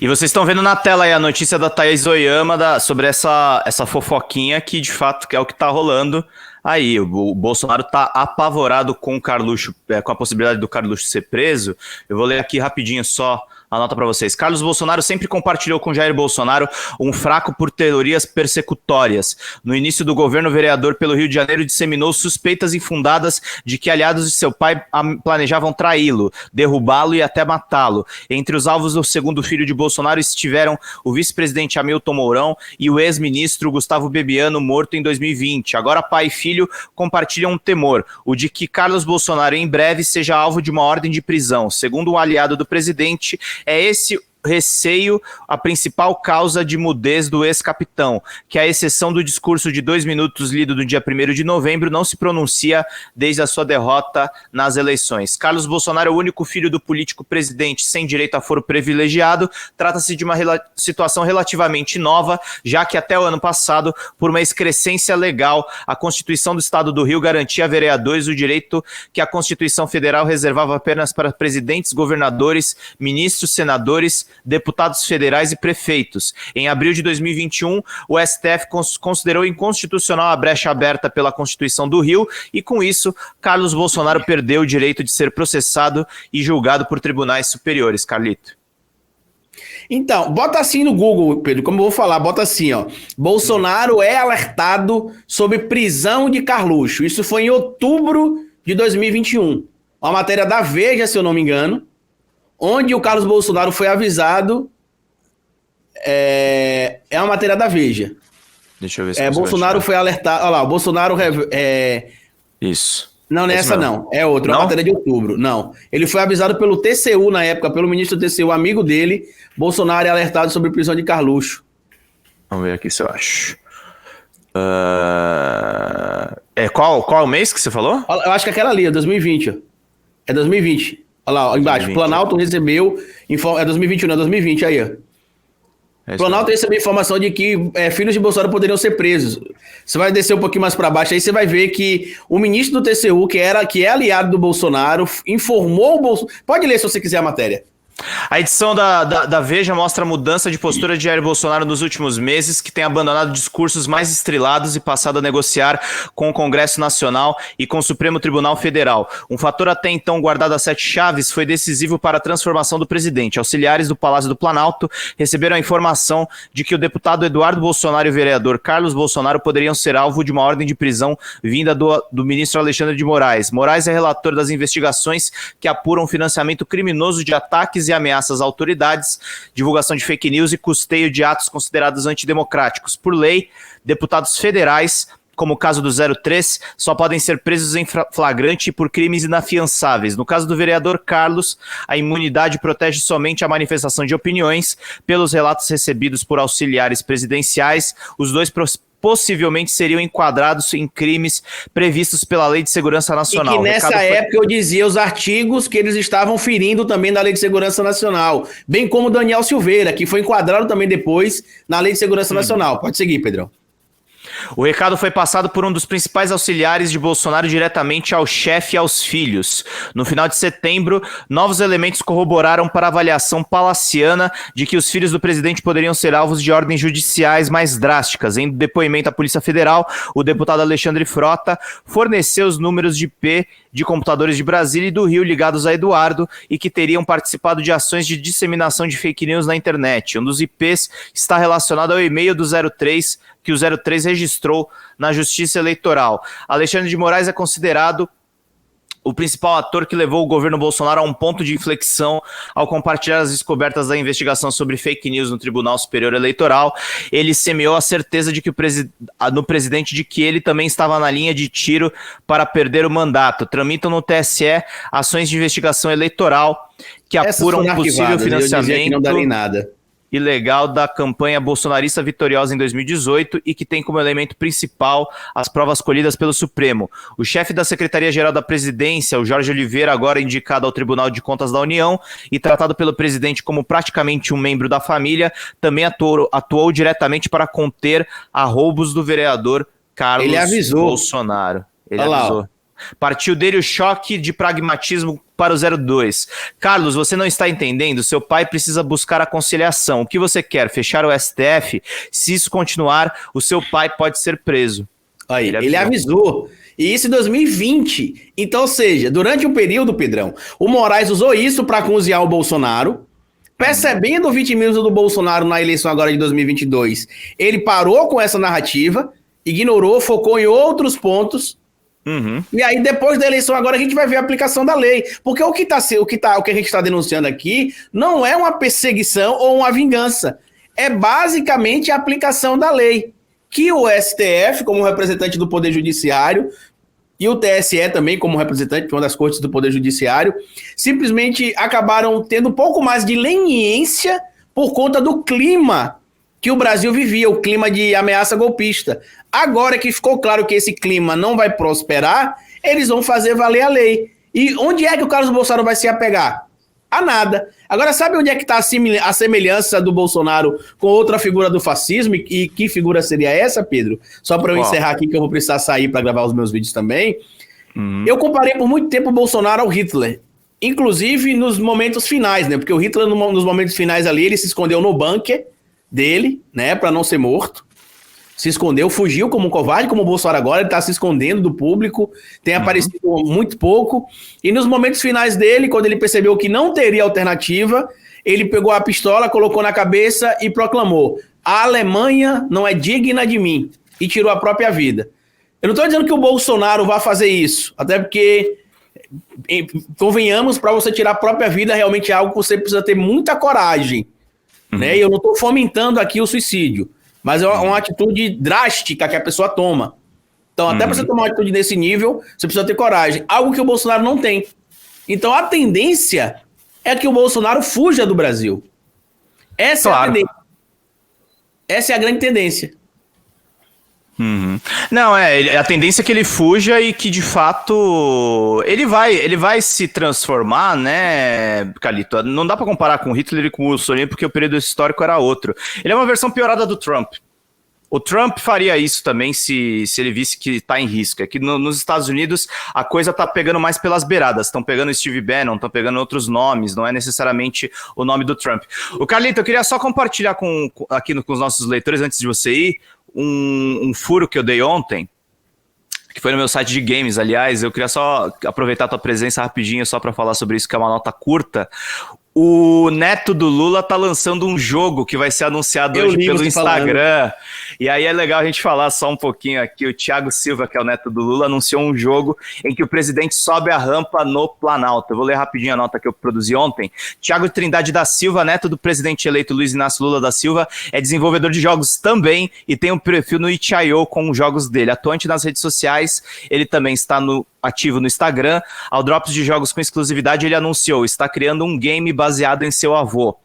E vocês estão vendo na tela aí a notícia da Thaís Oyama sobre essa fofoquinha que de fato é o que está rolando aí. O Bolsonaro está apavorado com o Carluxo, com a possibilidade do Carluxo ser preso. Eu vou ler aqui rapidinho só a nota para vocês. Carlos Bolsonaro sempre compartilhou com Jair Bolsonaro um fraco por teorias persecutórias. No início do governo, o vereador pelo Rio de Janeiro disseminou suspeitas infundadas de que aliados de seu pai planejavam traí-lo, derrubá-lo e até matá-lo. Entre os alvos do segundo filho de Bolsonaro estiveram o vice-presidente Hamilton Mourão e o ex-ministro Gustavo Bebiano, morto em 2020. Agora pai e filho compartilham um temor, o de que Carlos Bolsonaro em breve seja alvo de uma ordem de prisão. Segundo um aliado do presidente, é esse receio a principal causa de mudez do ex-capitão, que à exceção do discurso de 2 minutos lido no dia 1º de novembro, não se pronuncia desde a sua derrota nas eleições. Carlos Bolsonaro é o único filho do político presidente sem direito a foro privilegiado. Trata-se de uma situação relativamente nova, já que até o ano passado, por uma excrescência legal, a Constituição do Estado do Rio garantia a vereadores o direito que a Constituição Federal reservava apenas para presidentes, governadores, ministros, senadores, deputados federais e prefeitos. Em abril de 2021, o STF considerou inconstitucional a brecha aberta pela Constituição do Rio e, com isso, Carlos Bolsonaro perdeu o direito de ser processado e julgado por tribunais superiores. Carlito. Então, bota assim no Google, Pedro, como eu vou falar, bota assim, ó. Bolsonaro é alertado sobre prisão de Carluxo. Isso foi em outubro de 2021. Uma matéria da Veja, se eu não me engano, onde o Carlos Bolsonaro foi avisado. É uma matéria da Veja. Deixa eu ver se Bolsonaro foi alertado. Olha lá, o Bolsonaro. Isso. Não, não é essa não. É outra, é uma matéria de outubro. Não. Ele foi avisado pelo TCU na época, pelo ministro do TCU, amigo dele. Bolsonaro é alertado sobre prisão de Carluxo. Vamos ver aqui se eu acho. Qual é o mês que você falou? Eu acho que aquela ali, é 2020. Ó. É 2020. Olha lá, ó, embaixo. 2020. Planalto recebeu. É 2021, não é 2020 aí, ó. Planalto recebeu informação de que filhos de Bolsonaro poderiam ser presos. Você vai descer um pouquinho mais para baixo, aí você vai ver que o ministro do TCU, que é aliado do Bolsonaro, informou o Bolsonaro. Pode ler se você quiser a matéria. A edição da Veja mostra a mudança de postura de Jair Bolsonaro nos últimos meses, que tem abandonado discursos mais estrelados e passado a negociar com o Congresso Nacional e com o Supremo Tribunal Federal. Um fator até então guardado a 7 chaves foi decisivo para a transformação do presidente. Auxiliares do Palácio do Planalto receberam a informação de que o deputado Eduardo Bolsonaro e o vereador Carlos Bolsonaro poderiam ser alvo de uma ordem de prisão vinda do ministro Alexandre de Moraes. Moraes é relator das investigações que apuram financiamento criminoso de ataques e ameaças a autoridades, divulgação de fake news e custeio de atos considerados antidemocráticos. Por lei, deputados federais, como o caso do 03, só podem ser presos em flagrante por crimes inafiançáveis. No caso do vereador Carlos, a imunidade protege somente a manifestação de opiniões. Pelos relatos recebidos por auxiliares presidenciais, os dois possivelmente seriam enquadrados em crimes previstos pela Lei de Segurança Nacional. E que nessa época eu dizia os artigos que eles estavam ferindo também da Lei de Segurança Nacional, bem como Daniel Silveira, que foi enquadrado também depois na Lei de Segurança Nacional. Pode seguir, Pedrão. O recado foi passado por um dos principais auxiliares de Bolsonaro diretamente ao chefe e aos filhos. No final de setembro, novos elementos corroboraram para a avaliação palaciana de que os filhos do presidente poderiam ser alvos de ordens judiciais mais drásticas. Em depoimento à Polícia Federal, o deputado Alexandre Frota forneceu os números de IP de computadores de Brasília e do Rio ligados a Eduardo e que teriam participado de ações de disseminação de fake news na internet. Um dos IPs está relacionado ao e-mail do 03, que o 03 registrou na Justiça Eleitoral. Alexandre de Moraes é considerado o principal ator que levou o governo Bolsonaro a um ponto de inflexão ao compartilhar as descobertas da investigação sobre fake news no Tribunal Superior Eleitoral. Ele semeou a certeza de que no presidente de que ele também estava na linha de tiro para perder o mandato. Tramitam no TSE ações de investigação eleitoral que apuram um possível financiamento. Não dá nem nada. Ilegal da campanha bolsonarista vitoriosa em 2018 e que tem como elemento principal as provas colhidas pelo Supremo. O chefe da Secretaria-Geral da Presidência, o Jorge Oliveira, agora indicado ao Tribunal de Contas da União e tratado pelo presidente como praticamente um membro da família, também atuou diretamente para conter arroubos do vereador Carlos Bolsonaro. Ele avisou. Partiu dele o choque de pragmatismo para o 02. Carlos, você não está entendendo? Seu pai precisa buscar a conciliação. O que você quer? Fechar o STF? Se isso continuar, o seu pai pode ser preso. Aí, ele avisou. E isso em 2020. Então, ou seja, durante um período, Pedrão, o Moraes usou isso para cozinhar o Bolsonaro. Percebendo o vitimismo do Bolsonaro na eleição agora de 2022, ele parou com essa narrativa, ignorou, focou em outros pontos. E aí, depois da eleição, agora a gente vai ver a aplicação da lei. Porque o que a gente está denunciando aqui não é uma perseguição ou uma vingança. É basicamente a aplicação da lei. Que o STF, como representante do Poder Judiciário, e o TSE também, como representante de uma das cortes do Poder Judiciário, simplesmente acabaram tendo um pouco mais de leniência por conta do clima que o Brasil vivia, o clima de ameaça golpista. Agora que ficou claro que esse clima não vai prosperar, eles vão fazer valer a lei. E onde é que o Carlos Bolsonaro vai se apegar? A nada. Agora, sabe onde é que está a semelhança do Bolsonaro com outra figura do fascismo? E que figura seria essa, Pedro? Só para eu encerrar aqui, que eu vou precisar sair para gravar os meus vídeos também. Eu comparei por muito tempo o Bolsonaro ao Hitler. Inclusive nos momentos finais, né? Porque o Hitler, nos momentos finais ali, ele se escondeu no bunker dele, né? Para não ser morto. Se escondeu, fugiu como um covarde, como o Bolsonaro agora, ele está se escondendo do público, tem aparecido muito pouco, e nos momentos finais dele, quando ele percebeu que não teria alternativa, ele pegou a pistola, colocou na cabeça e proclamou: a Alemanha não é digna de mim, e tirou a própria vida. Eu não estou dizendo que o Bolsonaro vai fazer isso, até porque, convenhamos, para você tirar a própria vida, realmente é algo que você precisa ter muita coragem, né? E eu não estou fomentando aqui o suicídio, mas é uma atitude drástica que a pessoa toma. Então, até para você tomar uma atitude desse nível, você precisa ter coragem. Algo que o Bolsonaro não tem. Então, a tendência é que o Bolsonaro fuja do Brasil. Essa é a tendência. Essa é a grande tendência. Não, a tendência é que ele fuja e que, de fato, ele vai se transformar, né, Calito? Não dá pra comparar com Hitler e com Mussolini, porque o período histórico era outro. Ele é uma versão piorada do Trump. O Trump faria isso também se ele visse que está em risco. É que nos Estados Unidos a coisa está pegando mais pelas beiradas. Estão pegando Steve Bannon, estão pegando outros nomes, não é necessariamente o nome do Trump. O Carlito, eu queria só compartilhar aqui com os nossos leitores, antes de você ir, um furo que eu dei ontem, que foi no meu site de games, aliás. Eu queria só aproveitar a tua presença rapidinho só para falar sobre isso, que é uma nota curta. O neto do Lula tá lançando um jogo que vai ser anunciado hoje pelo Instagram. E aí é legal a gente falar só um pouquinho aqui. O Thiago Silva, que é o neto do Lula, anunciou um jogo em que o presidente sobe a rampa no Planalto. Eu vou ler rapidinho a nota que eu produzi ontem. Thiago Trindade da Silva, neto do presidente eleito Luiz Inácio Lula da Silva, é desenvolvedor de jogos também e tem um perfil no itch.io com os jogos dele. Atuante nas redes sociais, ele também está ativo no Instagram. Ao Drops de Jogos com Exclusividade, ele anunciou: está criando um game baseado em seu avô.